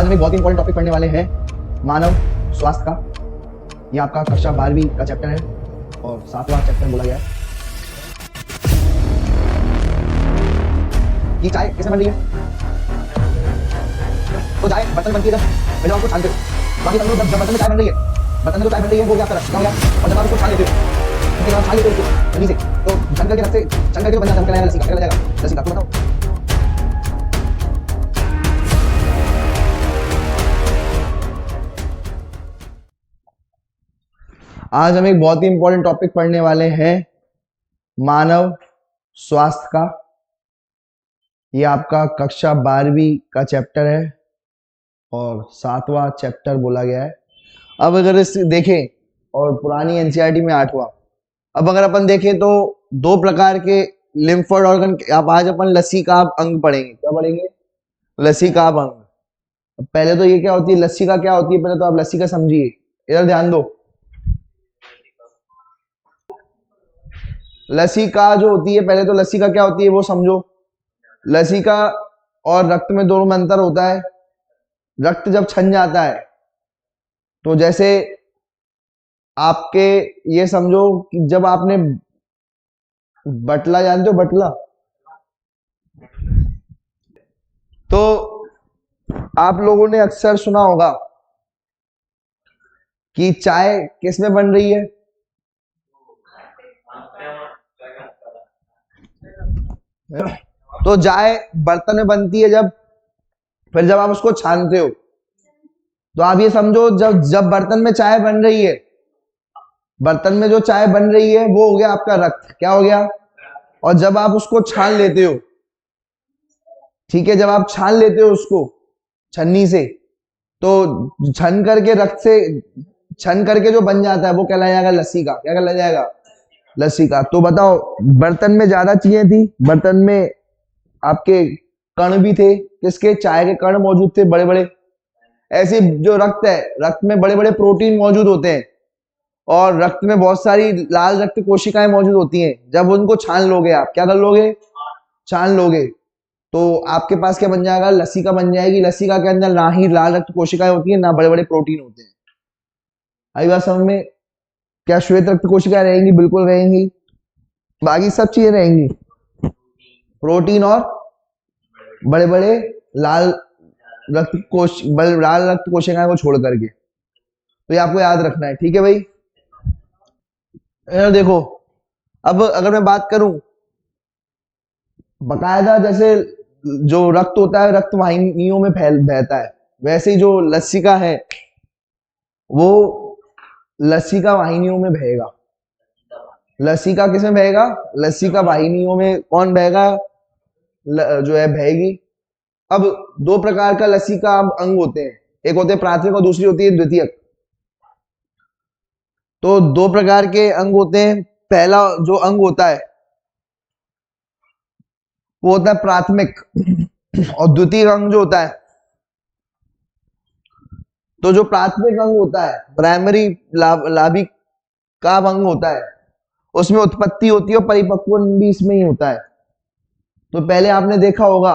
आज हम एक बहुत ही इंपॉर्टेंट टॉपिक पढ़ने वाले हैं, मानव स्वास्थ्य का। ये आपका कक्षा 12वीं का चैप्टर है और 7वां चैप्टर बोला गया है कि चाय किसमें बन रही है। तो चाय बर्तन बनती है जब आपको छानते हो। बाकी सब लोग जब बर्तन में चाय बन रही है, बर्तन में तो चाय बन रही है वो क्या रखा गया, और जब आप उसको छान लेते हो, तो छान लेते हो जल्दी से, तो छन करके रखते छन करके बन जाता है लस्सी का। क्या जाएगा लस्सी का, तो बताओ। आज हम एक बहुत ही इंपॉर्टेंट टॉपिक पढ़ने वाले हैं, मानव स्वास्थ्य का। ये आपका कक्षा 12वीं का चैप्टर है और 7वां चैप्टर बोला गया है। अब अगर इस देखें, और पुरानी एनसीईआरटी में 8वां। अब अगर अपन देखें तो दो प्रकार के लिम्फोइड ऑर्गन, आप आज अपन लसीका अंग पढ़ेंगे। क्या पढ़ेंगे? लसीका अंग। पहले तो ये क्या होती है, लसीका क्या होती है, पहले तो आप लसीका समझिए, इधर ध्यान दो। लसीका जो होती है, पहले तो लसीका क्या होती है वो समझो। लसीका और रक्त में दोनों में अंतर होता है। रक्त जब छन जाता है तो जैसे आपके ये समझो कि जब आपने बटला, जानते हो बटला, तो आप लोगों ने अक्सर सुना होगा कि चाय किसमें बन रही है। तो चाय बर्तन में बनती है जब, फिर जब आप उसको छानते हो तो आप ये समझो जब जब बर्तन में चाय बन रही है, बर्तन में जो चाय बन रही है वो हो गया आपका रक्त। क्या हो गया? और जब आप उसको छान लेते हो, ठीक है, जब आप छान लेते हो उसको छन्नी से, तो छन करके रक्त से छन करके जो बन जाता है वो कहलाया जाएगा लस्सी का। क्या कहलाया जाएगा? लस्सी का। तो बताओ, बर्तन में ज्यादा चीजें थी, बर्तन में आपके कण भी थे, किसके? चाय के कण मौजूद थे बड़े बड़े। ऐसे जो रक्त है, रक्त में बड़े बड़े प्रोटीन मौजूद होते हैं और रक्त में बहुत सारी लाल रक्त कोशिकाएं मौजूद होती हैं। जब उनको छान लोगे, आप क्या कर लोगे? छान लोगे, तो आपके पास क्या बन जाएगा? लसीका बन जाएगी। लसीका के अंदर ना ही लाल रक्त कोशिकाएं होती है, ना बड़े बड़े प्रोटीन होते हैं। आई बात समझ में? क्या श्वेत रक्त कोशिकाएं रहेंगी? बिल्कुल रहेंगी। बाकी सब चीजें रहेंगी, प्रोटीन और बड़े बड़े लाल लाल रक्त कोशिकाएं को छोड़ करके। तो ये आपको याद रखना है, ठीक है भाई। देखो, अब अगर मैं बात करूं बकायदा, जैसे जो रक्त होता है रक्त वाहिनियों में बहता है, वैसे ही जो लसीका है वो लसीका वाहिनियों में बहेगा। लसीका किसमें बहेगा? लसीका वाहिनियों में। कौन बहेगा? जो है बहेगी। अब दो प्रकार का लसीका अंग होते हैं, एक होते हैं प्राथमिक और दूसरी होती है द्वितीयक। तो दो प्रकार के अंग होते हैं। पहला जो अंग होता है वो होता है प्राथमिक, और द्वितीय अंग जो होता है, तो जो प्राथमिक अंग होता है, प्राइमरी लाभिक का अंग होता है, उसमें उत्पत्ति होती है और परिपक्वन भी इसमें ही होता है। तो पहले आपने देखा होगा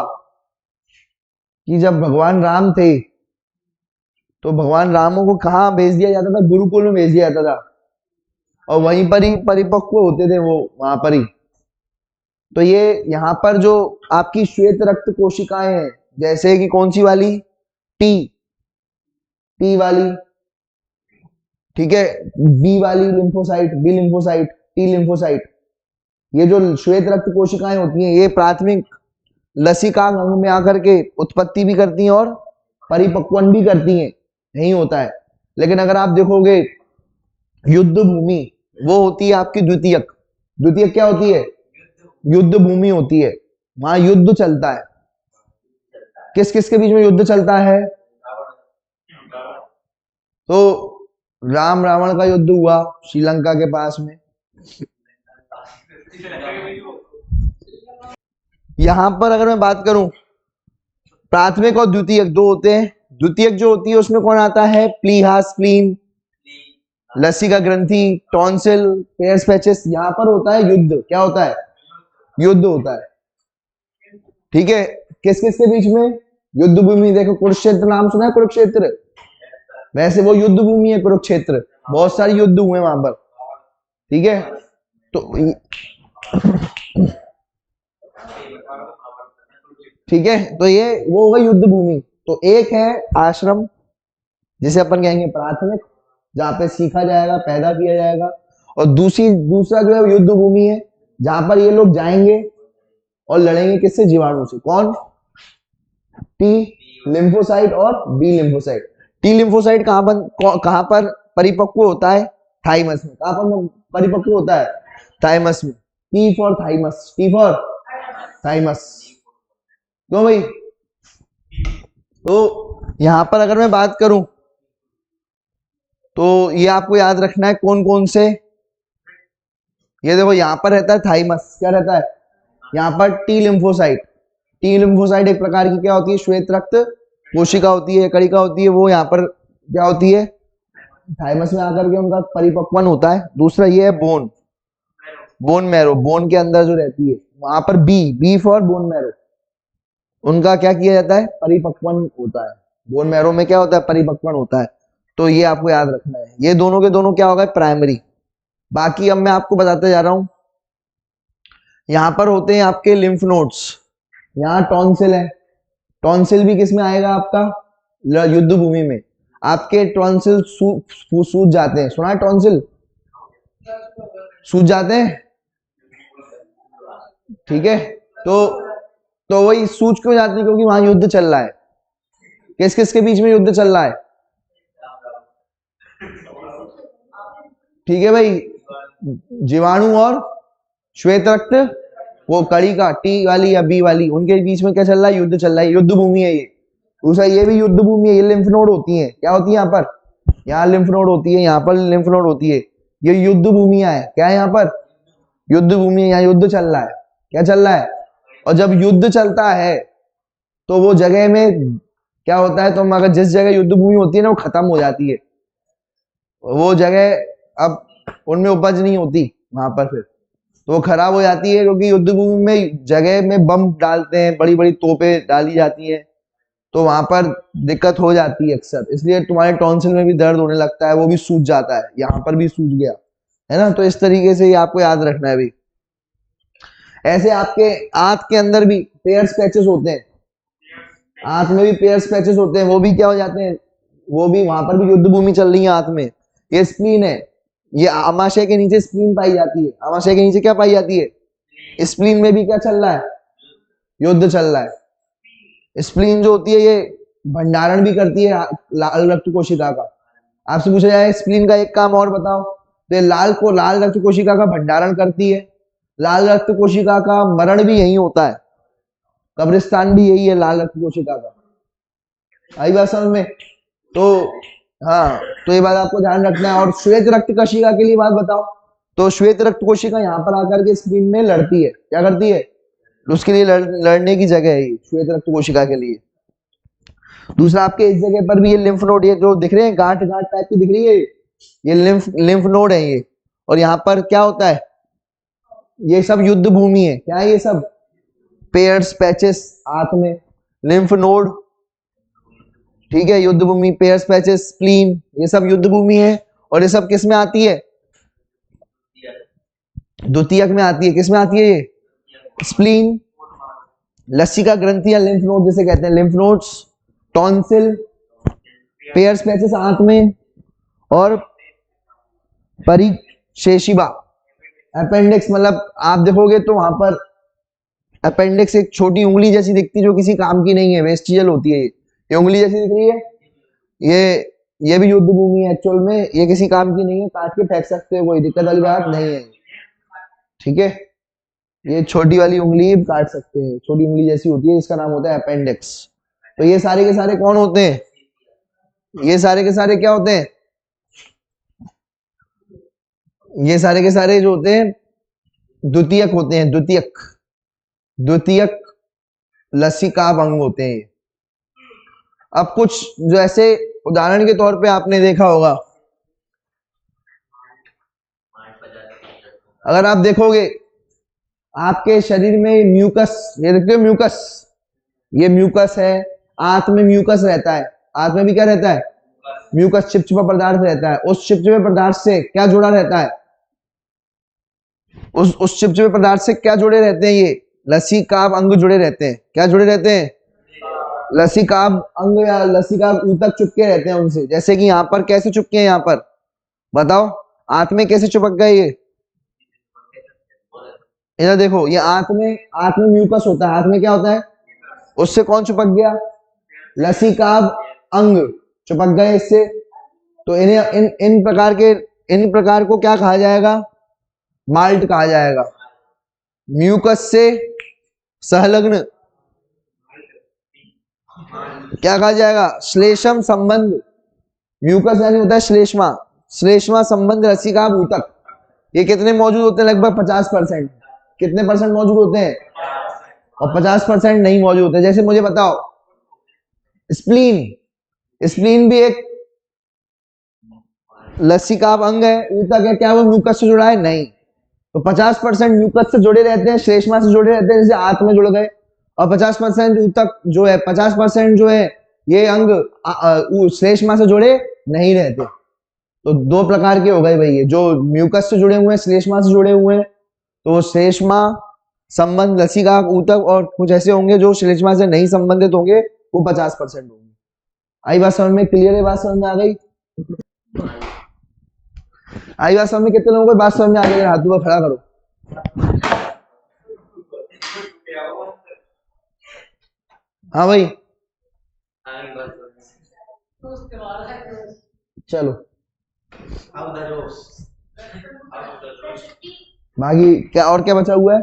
कि जब भगवान राम थे तो भगवान रामों को कहाँ भेज दिया जाता था? गुरुकुल में भेज दिया जाता था, और वहीं पर ही परिपक्व होते थे वो, वहां पर ही। तो ये यहाँ पर जो आपकी श्वेत रक्त कोशिकाएं हैं, जैसे कि कौन सी वाली? टी वाली, ठीक है, बी वाली lymphocyte, B lymphocyte, T lymphocyte. ये जो श्वेत रक्त कोशिकाएं होती हैं, ये प्राथमिक लसीकांग अंग में आकर के उत्पत्ति भी करती हैं और परिपक्वन भी करती हैं, यही होता है। लेकिन अगर आप देखोगे युद्ध भूमि, वो होती है आपकी द्वितीयक। द्वितीयक क्या होती है? युद्ध भूमि होती है, वहां युद्ध चलता है। किस किस के बीच में युद्ध चलता है? तो राम रावण का युद्ध हुआ श्रीलंका के पास में। यहां पर अगर मैं बात करूं, प्राथमिक और द्वितीयक दो होते हैं। द्वितीयक जो होती है उसमें कौन आता है? प्लीहा, स्प्लीन, लसीका ग्रंथि, टॉन्सिल, पेयर्स पैचेस। यहां पर होता है युद्ध। क्या होता है? युद्ध होता है, ठीक है। किस किस के बीच में? युद्ध भूमि देखो, कुरुक्षेत्र नाम सुना है, कुरुक्षेत्र, वैसे वो युद्ध भूमि है कुरुक्षेत्र, बहुत सारे युद्ध हुए वहां पर, ठीक है। तो ठीक है, तो ये वो होगा युद्ध भूमि। तो एक है आश्रम, जिसे अपन कहेंगे प्राथमिक, जहां पे सीखा जाएगा, पैदा किया जाएगा, और दूसरा जो है युद्ध भूमि है, जहां पर ये लोग जाएंगे और लड़ेंगे किससे, जीवाणु से। कौन, टी लिम्फोसाइट और बी लिम्फोसाइट। टी लिम्फोसाइट कहां पर परिपक्व होता है, थाइमस में। कहां पर परिपक्व होता है, थाइमस में। T for thymus, T for thymus. क्यों भाई, तो यहां पर अगर मैं बात करूं तो ये आपको याद रखना है कौन कौन से। ये देखो यहां पर रहता है थाइमस, क्या रहता है यहां पर, टी लिम्फोसाइट। टी लिम्फोसाइट एक प्रकार की क्या होती है, श्वेत रक्त कोशिका होती है, कणिका होती है, वो यहाँ पर क्या होती है, थाइमस में आकर के उनका परिपक्वन होता है। दूसरा ये है बोन, बोन मैरो, बोन के अंदर जो रहती है वहां पर बी फॉर बोन मैरो, उनका क्या किया जाता है, परिपक्वन होता है। बोन मैरो में क्या होता है, परिपक्वन होता है। तो ये आपको याद रखना है, ये दोनों के दोनों क्या होगा, प्राइमरी। बाकी अब मैं आपको बताते जा रहा हूं, यहां पर होते हैं आपके लिम्फ नोड्स, यहाँ टॉन्सिल है, टॉन्सिल भी किस में आएगा आपका, युद्ध भूमि में। आपके टॉन्सिल सूज जाते हैं, सुना है टॉन्सिल सूज जाते हैं, ठीक है। तो वही सूज क्यों जाती है, क्योंकि वहां युद्ध चल रहा है। किस किस के बीच में युद्ध चल रहा है, ठीक है भाई, जीवाणु और श्वेत रक्त, वो कड़ी का टी वाली या बी वाली, उनके बीच में क्या चल रहा है, युद्ध चल रहा है, युद्ध भूमि है ये। दूसरा ये भी युद्ध भूमि है, ये लिम्फ नोड होती है, क्या होती है यहाँ पर, यहाँ लिम्फ नोड होती है, यहाँ पर लिम्फ नोड होती है, ये युद्ध भूमिया है। क्या है यहाँ पर, युद्ध भूमि है, यहाँ युद्ध चल रहा है, क्या चल रहा है। और जब युद्ध चलता है तो वो जगह में क्या होता है, तो अगर जिस जगह युद्ध भूमि होती है ना, वो खत्म हो जाती है, वो जगह अब उनमें उपज नहीं होती वहां पर, फिर तो वो खराब हो जाती है, क्योंकि युद्ध भूमि में जगह में बम डालते हैं, बड़ी बड़ी तोपें डाली जाती हैं, तो वहां पर दिक्कत हो जाती है अक्सर। इसलिए तुम्हारे टॉन्सिल में भी दर्द होने लगता है, वो भी सूज जाता है, यहाँ पर भी सूज गया है ना। तो इस तरीके से ये आपको याद रखना है भी। ऐसे आपके आंत के अंदर भी पेयर्स पैचेस होते हैं, आंत में भी पेयर्स पैचेस होते हैं, वो भी क्या हो जाते हैं, वो भी वहां पर भी युद्ध भूमि चल रही है आंत में। ये स्प्लीन है, ये आमाशय के नीचे स्प्लीन पाई जाती है, आमाशय के नीचे क्या पाई जाती है, स्प्लीन में भी क्या चल रहा है, युद्ध चल रहा है। स्प्लीन जो होती है ये भंडारण भी करती है लाल रक्त कोशिका का। आपसे पूछा जाए स्प्लीन का एक काम और बताओ, तो लाल रक्त कोशिका का भंडारण करती है। लाल रक्त कोशिका का मरण भी यही होता है, कब्रिस्तान भी यही है लाल रक्त कोशिका का। आई बात समझ में। तो हाँ, तो ये बात आपको ध्यान रखना है। और श्वेत रक्त कोशिका के लिए बात बताओ, तो श्वेत रक्त कोशिका यहाँ पर आकर के स्क्रीन में लड़ती है, क्या करती है, उसके लिए लड़ने की जगह है ये श्वेत रक्त कोशिका के लिए। दूसरा आपके इस जगह पर भी ये लिम्फ नोड, ये जो दिख रहे हैं गांठ गांठ टाइप की दिख रही है, ये लिम्फ नोड है ये। और यहाँ पर क्या होता है, ये सब युद्ध भूमि है, क्या है ये सब, पेयर्स पैचेस आंत में, लिम्फ नोड, ठीक है, युद्ध भूमि, पेयर्स पैचेस, स्प्लीन, ये सब युद्ध भूमि है। और ये सब किस में आती है, द्वितीयक में आती है। किस में आती है ये, स्प्लीन, लसिका ग्रंथि या लिम्फ नोड जिसे कहते हैं, lymph nodes, tonsil, pairs patches आंत में, और परिशेषिबा, अपेंडिक्स। मतलब आप देखोगे तो वहां पर अपेंडिक्स एक छोटी उंगली जैसी दिखती है, जो किसी काम की नहीं है, वेस्टिजियल होती है। ये उंगली जैसी दिख रही है, ये भी युद्ध भूमि है एक्चुअल में, ये किसी काम की नहीं है, काट के फेंक सकते हो, कोई दिक्कत वाली बात नहीं है, ठीक है। ये छोटी वाली उंगली काट सकते हैं, छोटी उंगली जैसी होती है, इसका नाम होता है अपेंडिक्स। तो ये सारे के सारे कौन होते हैं, ये सारे के सारे क्या होते हैं, ये सारे के सारे जो होते हैं द्वितीयक होते हैं, द्वितीयक लसिका अंग होते हैं। अब कुछ जो ऐसे उदाहरण के तौर पे आपने देखा होगा, अगर आप देखोगे आपके शरीर में म्यूकस, ये देखते हो म्यूकस, ये म्यूकस है। आंत में म्यूकस रहता है, आंत में भी क्या रहता है, म्यूकस चिपचिपा पदार्थ रहता है। उस चिपचिपे पदार्थ से क्या जुड़ा रहता है, उस चिपचिपे पदार्थ से क्या जुड़े रहते हैं, ये लसीकाब अंग जुड़े रहते हैं। क्या जुड़े रहते हैं, लसीकाब अंग या लसीकाब ऊतक चिपके रहते हैं उनसे। जैसे कि यहाँ पर कैसे चिपके हैं, यहाँ पर बताओ, आंत में कैसे चिपक गए ये, इधर देखो, ये आंत में म्यूकस होता है, आंत में क्या होता है, उससे कौन चिपक गया, लसीकाब अंग चिपक गए इससे। तो इन्हें इन प्रकार को क्या कहा जाएगा, माल्ट कहा जाएगा। म्यूकस से संलग्न क्या कहा जाएगा, श्लेष्म संबंध। म्यूकस यानी होता है श्लेष्मा, श्लेष्मा संबंध लसीकाब ऊतक। ये कितने मौजूद होते हैं, लगभग 50%। कितने परसेंट मौजूद होते हैं, और 50% नहीं मौजूद होते। जैसे मुझे बताओ, स्प्लीन, स्प्लीन भी एक लसीकाब अंग है, ऊतक है, क्या वो म्यूकस से जुड़ा है, नहीं। तो 50% म्यूकस से जुड़े रहते हैं, श्लेष्मा से जुड़े रहते हैं, जैसे आंत में जुड़ गए। और 50% ऊतक जो है, 50% जो है ये अंग श्लेष्मा से जुड़े नहीं रहते। तो दो प्रकार के हो गए भाई, ये जो म्यूकस से जुड़े हुए हैं, श्लेष्मा से जुड़े हुए हैं, तो श्लेष्मा संबंध लसीकाब ऊतक, और कुछ ऐसे होंगे जो श्लेष्मा से नहीं संबंधित होंगे, वो 50% होंगे। आई बात समझ में, क्लियर है, बात समझ में आ गई, आई बात समझ में, कितने लोगों को बात समझ में आ गई, हाथ ऊपर खड़ा करो। हाँ भाई, चलो बाकी क्या और क्या बचा हुआ है,